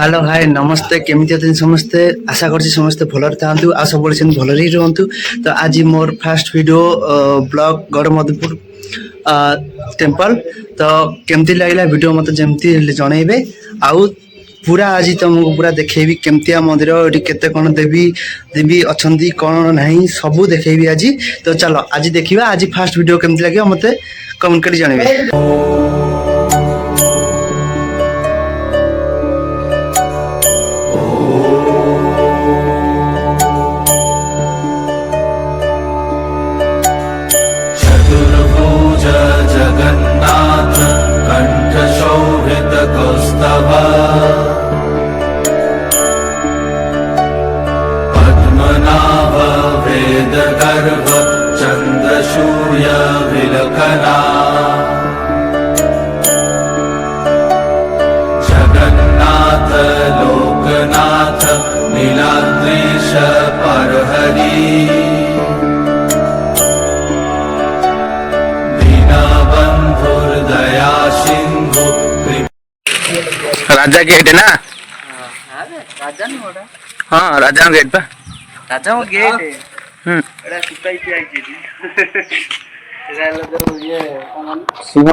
Hello hi नमस्ते केमी समस्ते आशा कर समस्ते भलरे था आ सब भलरे ही रुहतु। तो आज मोर फास्ट वीडियो ब्लॉग गढ़मधुपुर टेम्पल। तो केमती लगला वीडियो मत जमती जनइबे आउ पूरा आज तुमको पूरा देखेबी केमतिया मंदिर ये केते कौन देवी देवी अच्छा कौन ना सबू देखेबी आज। तो चलो आज देखा आज फास्ट वीडियो केमती लगे मत कमेंट कर जनइबे। जगन्नाथ कंठ शोभित कौस्तभ पद्मनाभ वेद गर्भ चंद्रसूर्य विलखना जगन्नाथ लोकनाथ नीलाद्रीश परहरि दया सिंधु राजा गेट है ना। राजा नहीं होड़ा। हाँ राजा गेट पा राजा वो गेट है। एड़ा सुताई की आई थी। एड़ा लोग ये सिंह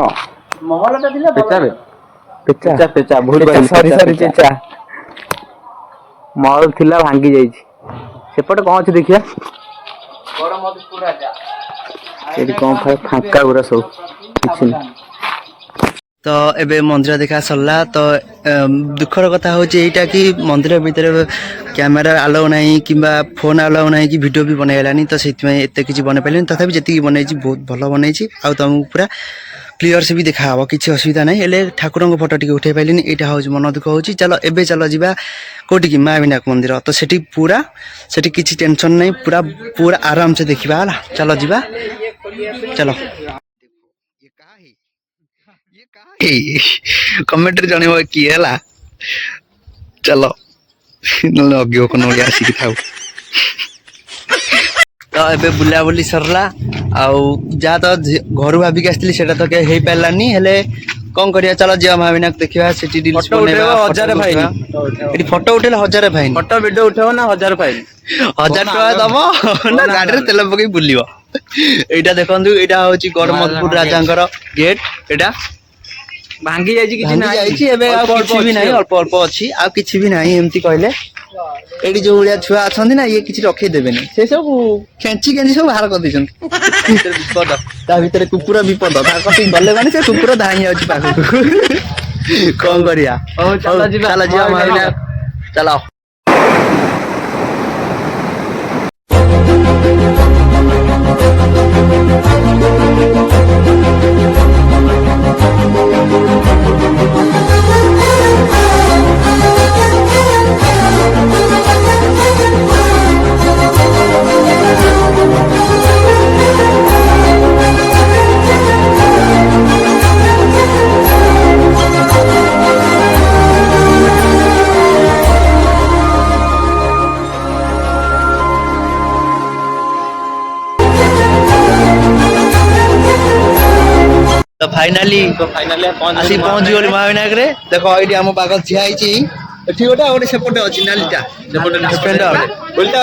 महल ता दिला पेचा रे पेचा पेचा भूल गई सॉरी पेचा महल थिला भांगी जाई छी सेपटे कोन अछि देखिया बड़ मधुपुर राजा एडी कोन फांका गुरा सब किछ नहीं। तो एबे मंदिर देखा सरला। तो दुखर कथा हूँ यहाँ कि मंदिर भितर कैमेरा आलाउ ना कि फोन आलाउ ना कि वीडियो भी बनईगलानी। तो से किसी बन पारे तथापि जी बनई बहुत भल बनई तुमको पूरा क्लीयर से भी देखा हम किसी असुविधा ना हेल्ले ठाकुर फोटो टी उठे पारे यहाँ हूँ मन दुख हो। चलो एबे चलो जा कौटी महाविनायक मंदिर। तो सेठी पूरा सेठी किसी टेंशन नहीं पूरा पूरा आराम से देखा है। चलो जा चलो कमेंट जनइब किए है। चलो अगे कौन आसिक था। तो ए बुला बुली सरला जा तो घर भाविक आसती से तो हो पारानी हेले कौन करिया। चलो जी महाविनायक देखा हजार फाइन फोटो उठे 1000 फाइन फोटो वीडियो उठाओ ना 1000 फाइन 1000 टका दम ना गाड़ी में तेल पकई बुल। यहाँ देखो यहाँ हूँ गढ़मधुपुर राजा गेट यहाँ भांगी जाई किछि ना जाई एबे आ किछि भी नाही अल्प अल्प अछि आ किछि भी नाही एमती कहले एडी जो उड़िया छुआ अछंदी ना ये किछि रखे देबेनी से सब खेंची केंची सब बाहर कर दिसन विपद ता भीतर कुकुर विपद ता कति गले माने से कुकुर धाई आउची पाखु कोन करिया चलो जीवा मारिना चलो। तो फाइनाली आसी पहुंच गली महाविनायक रे। देखो ये आम पाक ठिया एठी गोटे गोटे सेपटे अच्छी नालीटा उल्टा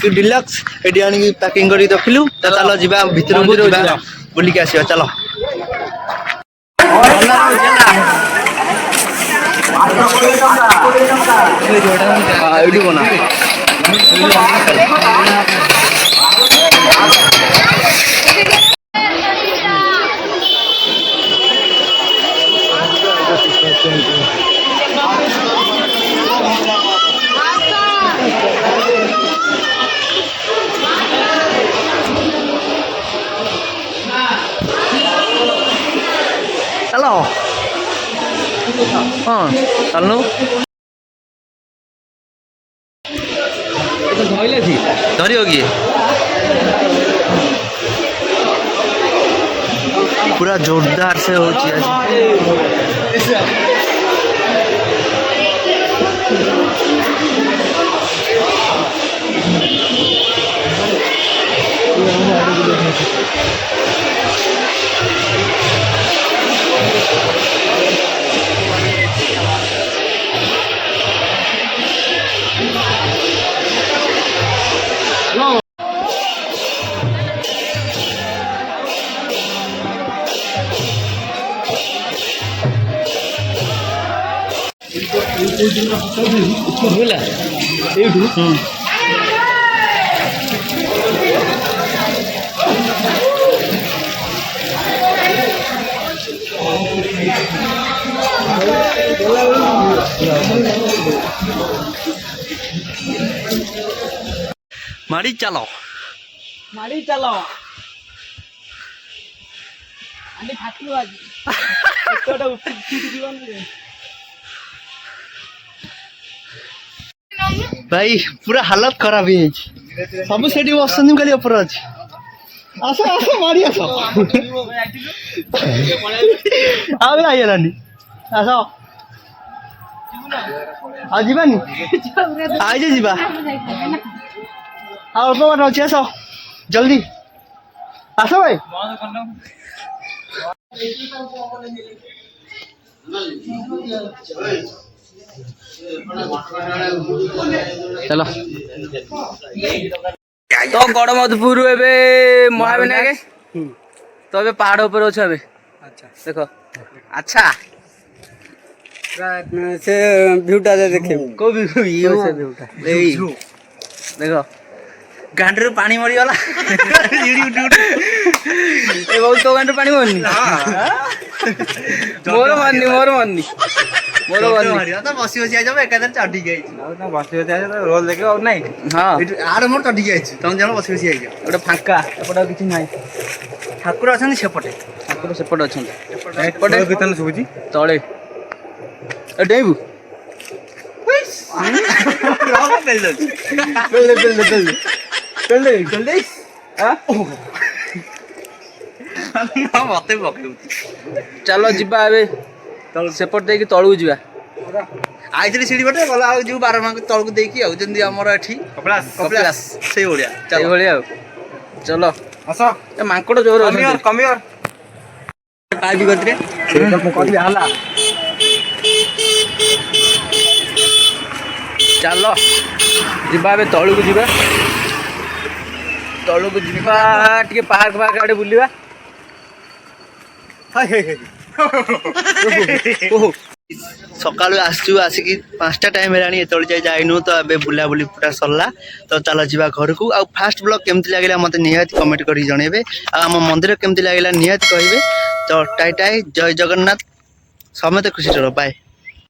डिलक्स ये आनी पैकिंग कर रखिलु। तो चलो जा भीतर बुलिक आस चलो। बना चलो हाँ चलू धरी होगी पूरा जोरदार से हो मारी चलो मारी चलो आणि फाटलो आज एकटा उठी जीवन रे भाई पूरा हालत खराब है सब सेठी बसन खाली ऊपर अच्छे आस आस मारी आस आवे आइलानी आस आ जीवानी आज जीवा अल्प बाट अच्छे आस जल्दी आस भाई चलो तो गड़मधुपुर एबे महाविनायक तो एबे पहाड़ ऊपर अच्छे एबे अच्छा देखो अच्छा से व्यूटा दे देखे को व्यू ये से व्यूटा देखो गांडरे पानी मरी वाला ए बहुत तो गांडरे पानी मरनी मोर मरनी मोर मरनी मोर मरनी तो बसी बसी आइजो एकादर चढ़ी गई ना बस होते तो रोल देखे और नहीं हां आर मोर चढ़ी गई तुम जानो बसी बसी आइजो ओटा फांका एपटा किछि नाही ठाकुर अछन सेपटे ठाकुर सेपट अछन एपटे कितन सुबुजी तळे ए डेबू मत पकड़ चलो जीवा एबे सेपट देकी तळू जीवा आइतली सीढ़ी बटे गला जो 12 मांग तळक देकी आउ जंदी हमर एठी कपिलास से ओडिया चल भलिया चलो आसा ए मांकड़ जोर कमियर पाइबी गतरे कथि हाला चलो जीवा एबे तळू जीवा तळू जीवा टिके पार्क पार्क आडे बुलिवा सकाळु आसचु आसिकी 5टा टाइम हेलानी एतळ जाय जाइनु तो एबे बुला बुली पुरा सरला तो चलो जीवा घर को आ फास्ट ब्लॉग केमति लागला मते निहात कमेंट करी जणेबे आ हम मंदिर केमति लागला निहात कहबे तो टाई टाई जय जगन्नाथ समेत खुशी रहो बाय।